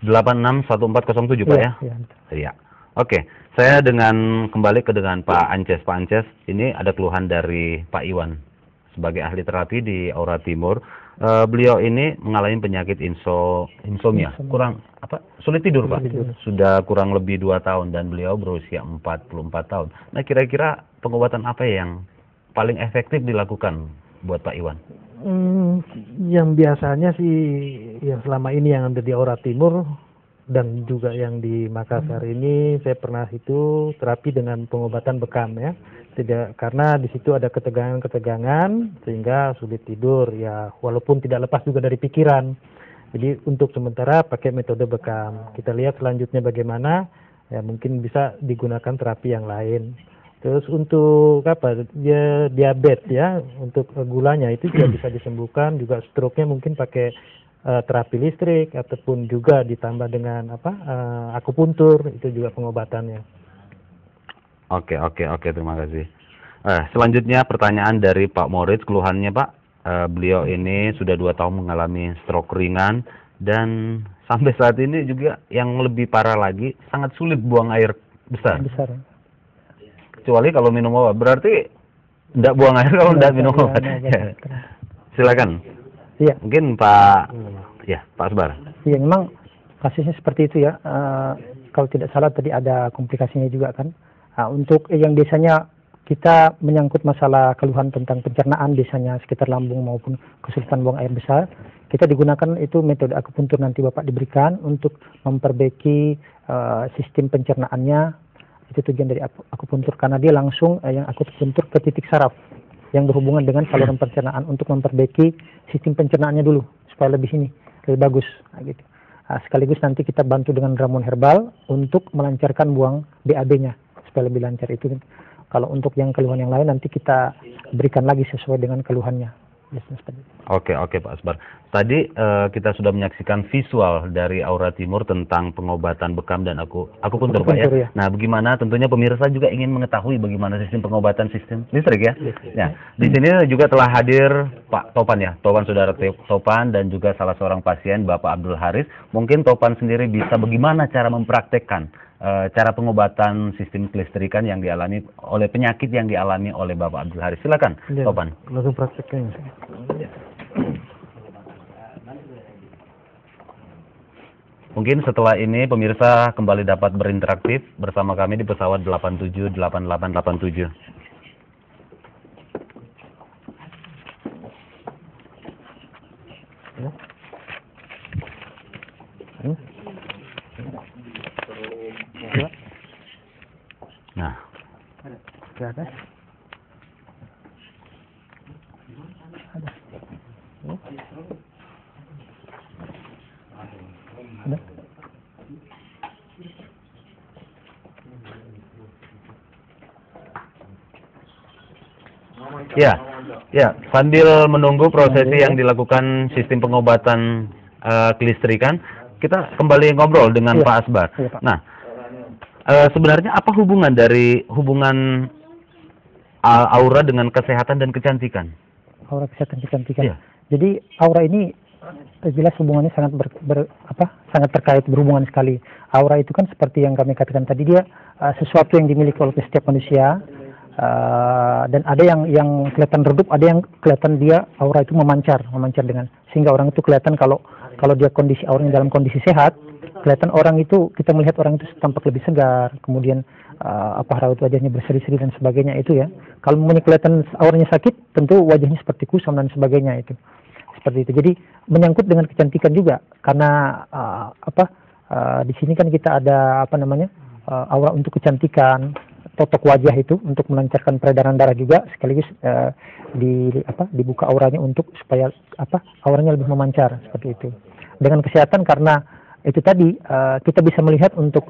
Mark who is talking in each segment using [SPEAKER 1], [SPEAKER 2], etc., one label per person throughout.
[SPEAKER 1] 861407 Pak ya?
[SPEAKER 2] Iya.
[SPEAKER 1] Iya. Oke, saya kembali dengan Pak Ances. Pak Ances, ini ada keluhan dari Pak Iwan sebagai ahli terapi di Aura Timur. Beliau ini mengalami penyakit insomnia, sulit tidur Pak. Sudah kurang lebih 2 tahun dan beliau berusia 44 tahun. Nah, kira-kira pengobatan apa yang paling efektif dilakukan buat Pak Iwan?
[SPEAKER 2] Yang biasanya sih yang selama ini yang ada di Aura Timur dan juga yang di Makassar ini saya pernah itu terapi dengan pengobatan bekam ya. Tidak, karena di situ ada ketegangan-ketegangan sehingga sulit tidur ya, walaupun tidak lepas juga dari pikiran. Jadi untuk sementara pakai metode bekam. Kita lihat selanjutnya bagaimana, ya mungkin bisa digunakan terapi yang lain. Terus untuk diabetes ya, untuk gulanya itu juga bisa disembuhkan, juga stroke-nya mungkin pakai terapi listrik ataupun juga ditambah dengan akupuntur, itu juga pengobatannya.
[SPEAKER 1] Oke, terima kasih. Selanjutnya pertanyaan dari Pak Moritz, keluhannya Pak, beliau ini sudah 2 tahun mengalami stroke ringan dan sampai saat ini juga yang lebih parah lagi, sangat sulit buang air besar. Kecuali kalau minum obat, berarti tidak buang air kalau tidak minum obat. Silakan.
[SPEAKER 2] Iya.
[SPEAKER 1] Mungkin Pak Asbar.
[SPEAKER 2] Iya, memang kasusnya seperti itu ya. Kalau tidak salah tadi ada komplikasinya juga kan. Untuk yang biasanya kita menyangkut masalah keluhan tentang pencernaan, biasanya sekitar lambung maupun kesulitan buang air besar, kita digunakan itu metode akupuntur nanti Bapak diberikan untuk memperbaiki sistem pencernaannya. Itu tujuan dari akupuntur, karena dia langsung yang akupuntur ke titik saraf yang berhubungan dengan saluran pencernaan untuk memperbaiki sistem pencernaannya dulu supaya lebih bagus gitu. Sekaligus nanti kita bantu dengan ramuan herbal untuk melancarkan buang BAB-nya supaya lebih lancar itu. Kalau untuk yang keluhan yang lain nanti kita berikan lagi sesuai dengan keluhannya.
[SPEAKER 1] Oke Pak Asbar. Tadi kita sudah menyaksikan visual dari Aura Timur tentang pengobatan bekam dan akupuntur Pak ya. Nah, bagaimana tentunya pemirsa juga ingin mengetahui bagaimana sistem pengobatan sistem listrik ya. Ya, di sini juga telah hadir Pak Topan ya. Saudara Topan dan juga salah seorang pasien Bapak Abdul Haris. Mungkin Topan sendiri bisa bagaimana cara mempraktekkan cara pengobatan sistem kelistrikan yang dialami oleh penyakit yang dialami oleh Bapak Abdul Haris. Silakan, Topan.
[SPEAKER 2] Langsung praktekkan.
[SPEAKER 1] Mungkin setelah ini pemirsa kembali dapat berinteraktif bersama kami di pesawat 878887. Nah, Ya, sambil menunggu prosesi yang dilakukan sistem pengobatan kelistrikan, kita kembali ngobrol dengan Pak Asbar. Nah, sebenarnya apa hubungan aura dengan kesehatan dan kecantikan?
[SPEAKER 2] Aura, kesehatan, kecantikan. Ya. Jadi aura ini jelas hubungannya sangat sangat terkait, berhubungan sekali. Aura itu kan seperti yang kami katakan tadi, dia sesuatu yang dimiliki oleh setiap manusia. Dan ada yang kelihatan redup, ada yang kelihatan dia aura itu memancar dengan, sehingga orang itu kelihatan kalau dia kondisi auranya dalam kondisi sehat, kelihatan orang itu, kita melihat orang itu tampak lebih segar, kemudian raut wajahnya berseri-seri dan sebagainya itu ya. Kalau memang kelihatan auranya sakit, tentu wajahnya seperti kusam dan sebagainya itu. Seperti itu. Jadi menyangkut dengan kecantikan juga, karena di sini kan kita ada aura untuk kecantikan, totok wajah itu untuk melancarkan peredaran darah juga, sekaligus dibuka auranya untuk supaya auranya lebih memancar seperti itu. Dengan kesehatan, karena itu tadi kita bisa melihat untuk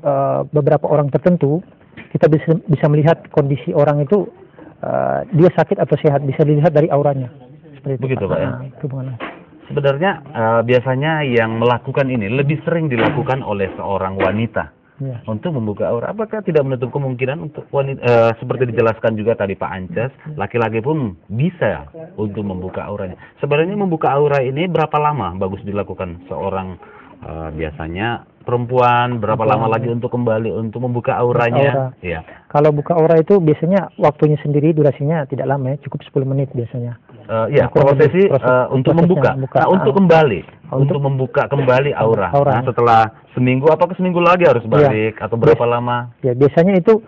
[SPEAKER 2] beberapa orang tertentu, kita bisa melihat kondisi orang itu dia sakit atau sehat, bisa dilihat dari auranya. Seperti itu.
[SPEAKER 1] Begitu Pak ya. Sebenarnya biasanya yang melakukan ini lebih sering dilakukan oleh seorang wanita. Ya. Untuk membuka aura, apakah tidak menutup kemungkinan untuk wanita, seperti dijelaskan juga tadi Pak Ances, laki-laki pun bisa untuk membuka auranya. Sebenarnya membuka aura ini berapa lama bagus dilakukan seorang biasanya perempuan berapa lama lagi untuk kembali untuk membuka auranya? Iya.
[SPEAKER 2] Kalau buka aura itu biasanya waktunya sendiri, durasinya tidak lama ya, cukup 10 menit biasanya.
[SPEAKER 1] Iya, prosesi untuk membuka. Nah, untuk kembali, untuk membuka kembali aura. Nah, setelah seminggu, apakah seminggu lagi harus balik atau berapa lama?
[SPEAKER 2] Ya, biasanya itu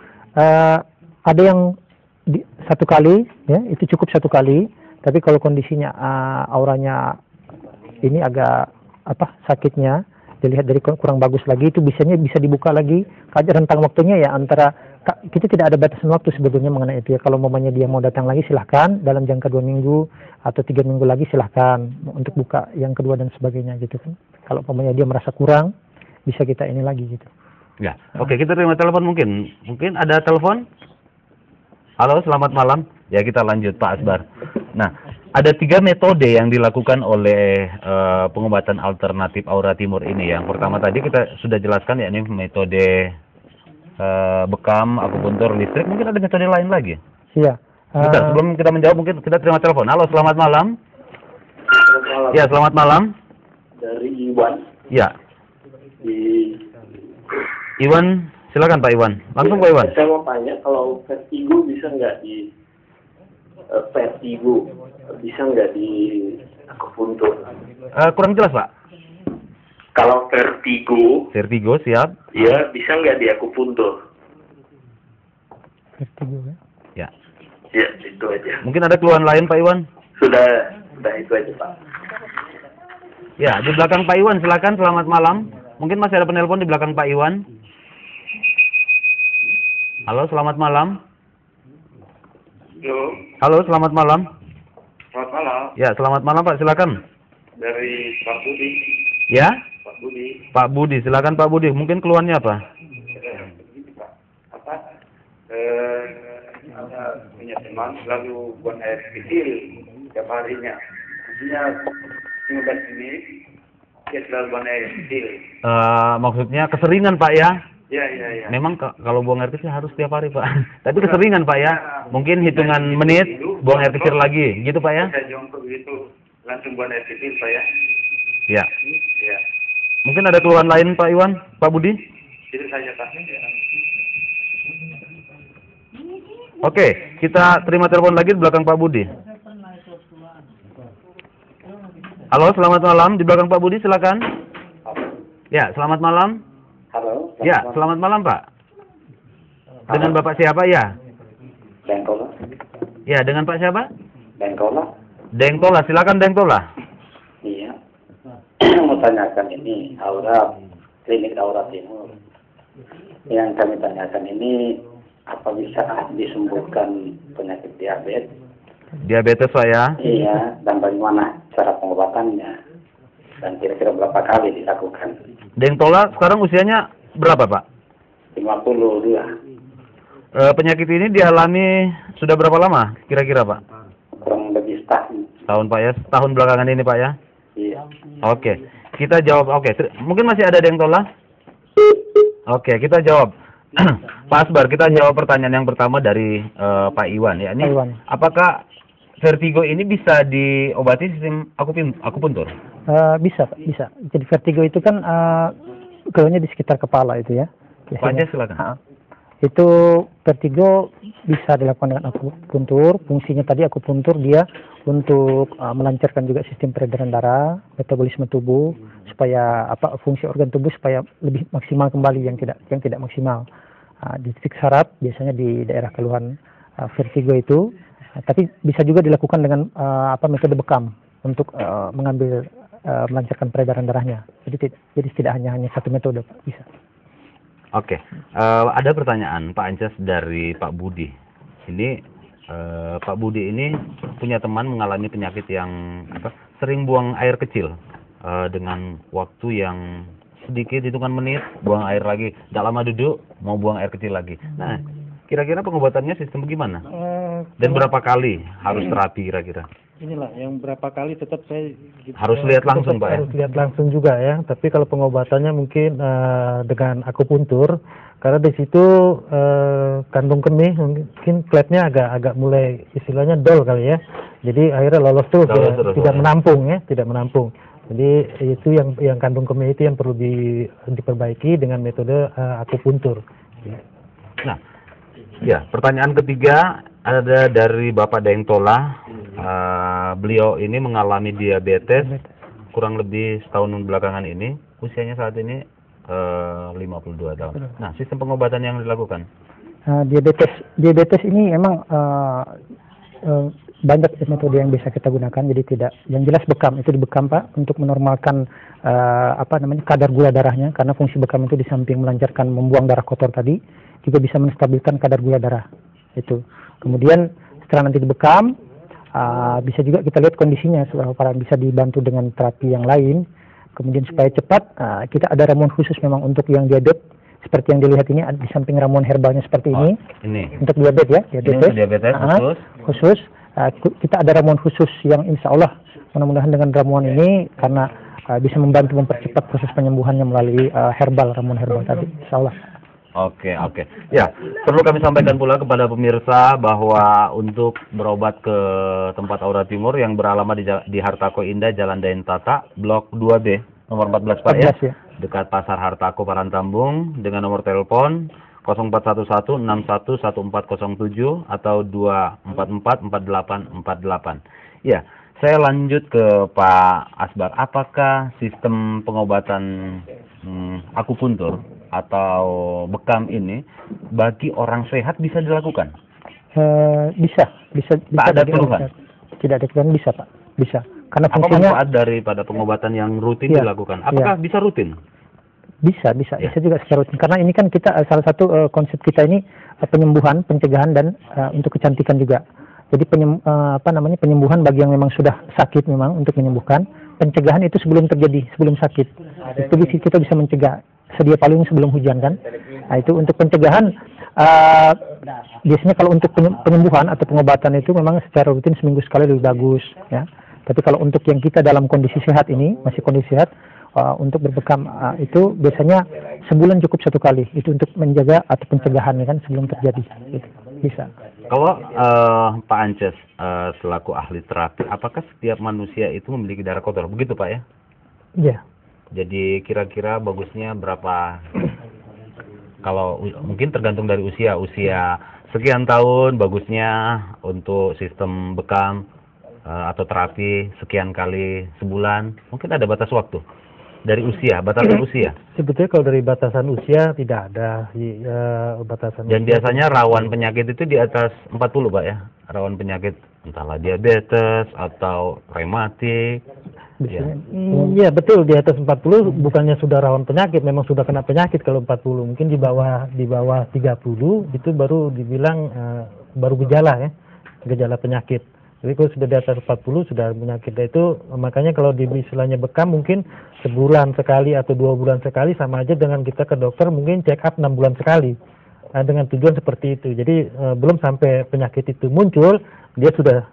[SPEAKER 2] ada yang satu kali, ya, itu cukup satu kali. Tapi kalau kondisinya auranya ini agak sakitnya, dilihat dari kurang bagus lagi, itu biasanya bisa dibuka lagi. Rentang waktunya ya antara, kita tidak ada batasan waktu sebetulnya mengenai itu ya. Kalau mamanya dia mau datang lagi silahkan, dalam jangka 2 minggu atau 3 minggu lagi silahkan untuk buka yang kedua dan sebagainya gitu kan. Kalau mamanya dia merasa kurang, bisa kita ini lagi gitu.
[SPEAKER 1] Ya, oke, kita terima telepon mungkin ada telepon. Halo, selamat malam. Ya, kita lanjut Pak Asbar. Nah, ada 3 metode yang dilakukan oleh pengobatan alternatif aura timur ini. Yang pertama tadi kita sudah jelaskan, yakni metode bekam, akupuntur, listrik. Mungkin ada metode lain lagi?
[SPEAKER 2] Iya.
[SPEAKER 1] Bentar, sebelum kita menjawab, mungkin kita terima telepon. Halo, selamat malam.
[SPEAKER 3] Selamat malam.
[SPEAKER 1] Ya, selamat malam.
[SPEAKER 3] Dari Iwan.
[SPEAKER 1] Ya. Iwan, silakan Pak Iwan. Langsung Pak Iwan.
[SPEAKER 3] Saya mau tanya, kalau vertigo bisa nggak di akupuntur?
[SPEAKER 1] Kurang jelas Pak.
[SPEAKER 3] Kalau vertigo,
[SPEAKER 1] siap.
[SPEAKER 3] Ya, bisa nggak di akupuntur?
[SPEAKER 2] Vertigo ya.
[SPEAKER 1] Ya.
[SPEAKER 3] Ya, itu aja.
[SPEAKER 1] Mungkin ada keluhan lain Pak Iwan?
[SPEAKER 3] Sudah itu aja Pak.
[SPEAKER 1] Ya, di belakang Pak Iwan silakan, selamat malam. Mungkin masih ada penelpon di belakang Pak Iwan. Halo, selamat malam.
[SPEAKER 3] Halo.
[SPEAKER 1] Halo, selamat malam.
[SPEAKER 3] Selamat malam.
[SPEAKER 1] Ya, selamat malam Pak, silakan.
[SPEAKER 3] Dari Pak Budi.
[SPEAKER 1] Ya?
[SPEAKER 3] Pak Budi.
[SPEAKER 1] Pak Budi, silakan Pak Budi. Mungkin keluhannya apa?
[SPEAKER 3] Begini Pak. Punya teman selalu buang air kecil tiap harinya. Maksudnya 15 menit dia selalu buang air kecil.
[SPEAKER 1] Maksudnya keseringan Pak ya?
[SPEAKER 3] Ya.
[SPEAKER 1] Memang kalau buang air kecil harus tiap hari Pak. Tapi keseringan Pak ya? Mungkin hitungan menit buang air kecil lagi, gitu Pak ya?
[SPEAKER 3] Saya jongkok begitu langsung buang air kecil Pak ya?
[SPEAKER 1] Ya.
[SPEAKER 3] Ya.
[SPEAKER 1] Mungkin ada keluhan lain Pak Iwan, Pak Budi?
[SPEAKER 3] Itu saja Pak.
[SPEAKER 1] Oke, kita terima telepon lagi di belakang Pak Budi. Halo, selamat malam. Di belakang Pak Budi, silakan. Ya, selamat malam.
[SPEAKER 3] Halo.
[SPEAKER 1] Ya, selamat malam Pak. Dengan Bapak siapa ya?
[SPEAKER 3] Dengkola.
[SPEAKER 1] Ya, dengan Pak siapa?
[SPEAKER 3] Dengkola.
[SPEAKER 1] Dengtola, silakan Dengtola.
[SPEAKER 3] Iya. Mau tanyakan ini klinik aura timur. Yang kami tanyakan ini apa bisa disembuhkan penyakit diabetes?
[SPEAKER 1] Diabetes Pak ya?
[SPEAKER 3] Iya, dan bagaimana cara pengobatannya? Dan kira-kira berapa kali dilakukan?
[SPEAKER 1] Dengtola sekarang usianya berapa Pak?
[SPEAKER 3] 52.
[SPEAKER 1] Penyakit ini dialami sudah berapa lama kira-kira Pak?
[SPEAKER 3] Kurang lebih setahun.
[SPEAKER 1] Tahun Pak ya? Tahun belakangan ini Pak ya?
[SPEAKER 3] Iya.
[SPEAKER 1] Oke, kita jawab. Oke, mungkin masih ada Dengtola? Oke, kita jawab. Pak Asbar, kita jawab pertanyaan yang pertama dari Pak Iwan ya. Ini apakah vertigo ini bisa diobati sistem akupuntur?
[SPEAKER 2] Bisa. Jadi vertigo itu kan keluarnya di sekitar kepala itu ya.
[SPEAKER 1] Pak Anja silakan.
[SPEAKER 2] Itu vertigo bisa dilakukan dengan akupuntur. Fungsinya tadi akupuntur dia untuk melancarkan juga sistem peredaran darah, metabolisme tubuh, supaya fungsi organ tubuh supaya lebih maksimal kembali yang tidak maksimal. Di titik saraf biasanya di daerah keluhan vertigo itu, tapi bisa juga dilakukan dengan metode bekam untuk mengambil melancarkan peredaran darahnya. Jadi tidak hanya satu metode Pak, bisa.
[SPEAKER 1] Oke, ada pertanyaan Pak Ancas dari Pak Budi. Ini Pak Budi ini punya teman mengalami penyakit yang sering buang air kecil dengan waktu yang sedikit, hitungan menit, buang air lagi, tidak lama duduk, mau buang air kecil lagi. Nah, kira-kira pengobatannya sistem bagaimana? Dan berapa kali harus terapi kira-kira?
[SPEAKER 2] Inilah yang berapa kali tetap saya
[SPEAKER 1] harus lihat langsung Pak ya?
[SPEAKER 2] Harus lihat langsung juga ya, tapi kalau pengobatannya mungkin dengan akupuntur, karena di situ kandung kemih mungkin klepnya agak mulai istilahnya dol kali ya, jadi akhirnya lolos terus, tidak menampung. Jadi itu yang kandung kemih itu yang perlu diperbaiki dengan metode akupuntur.
[SPEAKER 1] Nah, ya, pertanyaan ketiga ada dari Bapak Daeng Tola. Beliau ini mengalami diabetes kurang lebih setahun belakangan ini. Usianya saat ini 52 tahun. Nah, sistem pengobatan yang dilakukan?
[SPEAKER 2] Diabetes ini memang banyak metode yang bisa kita gunakan. Jadi tidak, yang jelas bekam itu dibekam Pak untuk menormalkan kadar gula darahnya, karena fungsi bekam itu di samping melancarkan membuang darah kotor tadi juga bisa menstabilkan kadar gula darah itu. Kemudian setelah nanti dibekam bisa juga kita lihat kondisinya supaya bisa dibantu dengan terapi yang lain. Kemudian supaya cepat kita ada ramuan khusus memang untuk yang diabetes seperti yang dilihat ini, di samping ramuan herbalnya seperti ini untuk diabetes ya,
[SPEAKER 1] diabetes
[SPEAKER 2] khusus. Kita ada ramuan khusus yang insya Allah mudah-mudahan dengan ramuan ini karena bisa membantu mempercepat proses penyembuhannya melalui ramuan herbal tadi, insya Allah.
[SPEAKER 1] Oke. Ya, perlu kami sampaikan pula kepada pemirsa bahwa untuk berobat ke tempat Aura Timur yang beralamat di Hartako Indah, Jalan Daeng Tata, Blok 2B, nomor 14 Pak ya, dekat Pasar Hartako Parantambung, dengan nomor telepon 0411611407 atau 2444848. Ya, saya lanjut ke Pak Asbar. Apakah sistem pengobatan akupuntur atau bekam ini bagi orang sehat bisa dilakukan?
[SPEAKER 2] Bisa.
[SPEAKER 1] Tak ada keluhan?
[SPEAKER 2] Tidak ada keluhan, bisa Pak, bisa. Karena
[SPEAKER 1] apa
[SPEAKER 2] fungsinya
[SPEAKER 1] manfaat daripada pengobatan yang rutin dilakukan? Apakah bisa rutin? Bisa juga secara rutin. Karena ini kan kita salah satu konsep kita ini penyembuhan, pencegahan dan untuk kecantikan juga. Jadi penyembuhan bagi yang memang sudah sakit memang untuk menyembuhkan. Pencegahan itu sebelum terjadi, sebelum sakit. Itu kita bisa mencegah. Sedia payung sebelum hujan kan. Nah, itu untuk pencegahan. Biasanya kalau untuk penyembuhan atau pengobatan itu memang secara rutin seminggu sekali lebih bagus ya. Tapi kalau untuk yang kita dalam kondisi sehat ini, masih kondisi sehat, untuk berbekam itu biasanya sebulan cukup 1 kali. Itu untuk menjaga atau pencegahan ya kan sebelum terjadi. Gitu. Bisa. Kalau Pak Ances selaku ahli terapi, apakah setiap manusia itu memiliki darah kotor? Begitu Pak ya?
[SPEAKER 2] Iya.
[SPEAKER 1] Jadi kira-kira bagusnya berapa? Kalau mungkin tergantung dari usia sekian tahun bagusnya untuk sistem bekam atau terapi sekian kali sebulan. Mungkin ada batas waktu. Dari usia, batasan usia.
[SPEAKER 2] Sebetulnya kalau dari batasan usia tidak ada batasan.
[SPEAKER 1] Dan biasanya rawan penyakit itu di atas 40 Pak ya, rawan penyakit entahlah diabetes atau rematik.
[SPEAKER 2] Iya betul, di atas 40 bukannya sudah rawan penyakit, memang sudah kena penyakit kalau 40. Mungkin di bawah 30 itu baru dibilang baru gejala penyakit. Jadi kalau sudah di atas 40 sudah penyakit itu, makanya kalau di istilahnya bekam mungkin sebulan sekali atau 2 bulan sekali, sama aja dengan kita ke dokter mungkin check up 6 bulan sekali. Dengan tujuan seperti itu. Jadi belum sampai penyakit itu muncul, dia sudah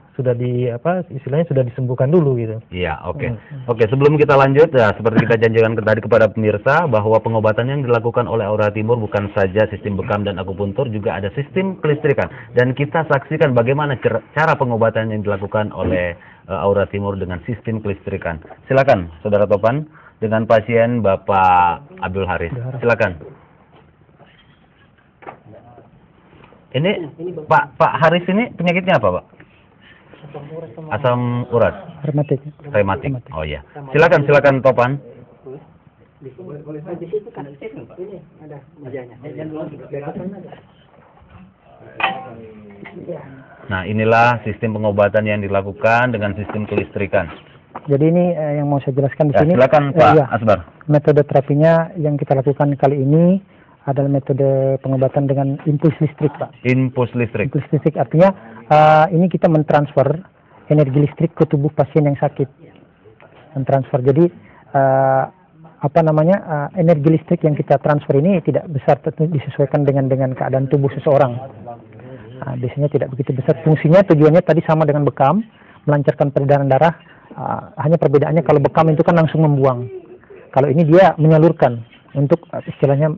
[SPEAKER 2] istilahnya sudah disembuhkan dulu gitu.
[SPEAKER 1] Iya, oke. Oke, sebelum kita lanjut ya, seperti kita janjikan tadi kepada pemirsa bahwa pengobatan yang dilakukan oleh Aura Timur bukan saja sistem bekam dan akupuntur, juga ada sistem kelistrikan. Dan kita saksikan bagaimana cara pengobatan yang dilakukan oleh Aura Timur dengan sistem kelistrikan. Silakan Saudara Topan dengan pasien Bapak Abdul Haris. Silakan. Ini Pak Haris ini penyakitnya apa, Pak? Asam urat. Rematik. Oh iya. Silakan Topan. Nah, inilah sistem pengobatan yang dilakukan dengan sistem kelistrikan.
[SPEAKER 2] Jadi ini yang mau saya jelaskan di sini.
[SPEAKER 1] Silakan Pak Asbar.
[SPEAKER 2] Metode terapinya yang kita lakukan kali ini adalah metode pengobatan dengan impuls listrik, Pak.
[SPEAKER 1] Impuls listrik.
[SPEAKER 2] Impuls listrik artinya ini kita mentransfer energi listrik ke tubuh pasien yang sakit. Mentransfer. Jadi energi listrik yang kita transfer ini tidak besar, tentu disesuaikan dengan keadaan tubuh seseorang. Biasanya tidak begitu besar. Fungsinya, tujuannya tadi sama dengan bekam, melancarkan peredaran darah. Hanya perbedaannya kalau bekam itu kan langsung membuang. Kalau ini dia menyalurkan untuk istilahnya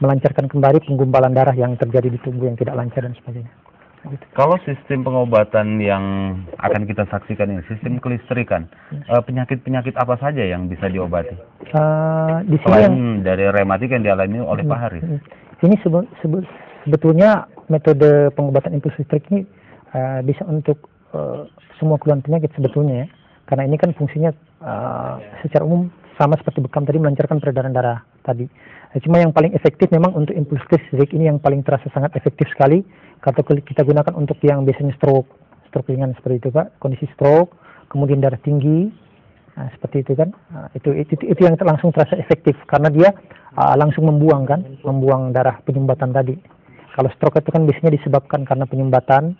[SPEAKER 2] melancarkan kembali penggumpalan darah yang terjadi di tubuh yang tidak lancar dan sebagainya. Gitu.
[SPEAKER 1] Kalau sistem pengobatan yang akan kita saksikan ini, sistem kelistrikan, penyakit-penyakit apa saja yang bisa diobati?
[SPEAKER 2] Di sini
[SPEAKER 1] Selain
[SPEAKER 2] yang
[SPEAKER 1] dari rematik yang dialami oleh Pak Haris.
[SPEAKER 2] ini sebetulnya metode pengobatan impuls listrik ini bisa untuk semua keluhan penyakit sebetulnya ya. Karena ini kan fungsinya secara umum sama seperti bekam tadi, melancarkan peredaran darah tadi. Cuma yang paling efektif memang untuk impuls listrik ini yang paling terasa sangat efektif sekali kalau kita gunakan untuk yang biasanya stroke ringan seperti itu Pak, kondisi stroke, kemudian darah tinggi, seperti itu kan. Itu yang langsung terasa efektif karena dia langsung membuang darah penyumbatan tadi. Kalau stroke itu kan biasanya disebabkan karena penyumbatan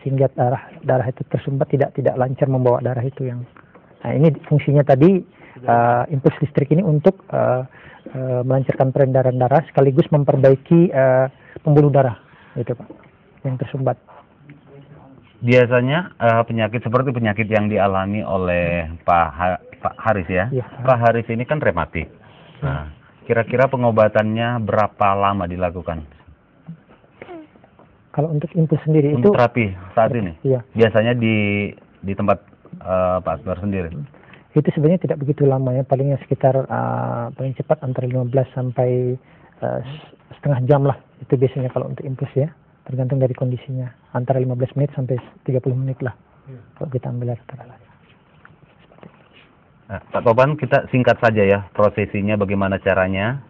[SPEAKER 2] sehingga darah itu tersumbat, tidak lancar membawa darah itu yang. Nah, ini fungsinya tadi impuls listrik ini untuk melancarkan peredaran darah sekaligus memperbaiki pembuluh darah itu Pak yang tersumbat.
[SPEAKER 1] Biasanya penyakit seperti penyakit yang dialami oleh Pak Haris ya. Pak Haris ini kan rematik. Nah, kira-kira pengobatannya berapa lama dilakukan?
[SPEAKER 2] Kalau untuk impuls sendiri
[SPEAKER 1] untuk
[SPEAKER 2] itu
[SPEAKER 1] terapi saat ini?
[SPEAKER 2] Iya.
[SPEAKER 1] Biasanya di tempat Pak Asbar sendiri?
[SPEAKER 2] Itu sebenarnya tidak begitu lama ya, palingnya sekitar paling cepat antara 15 sampai setengah jam lah. Itu biasanya kalau untuk impuls ya, tergantung dari kondisinya. Antara 15 menit sampai 30 menit lah kalau kita ambil rata-rata.
[SPEAKER 1] Pak Topan, kita singkat saja ya prosesinya, bagaimana caranya.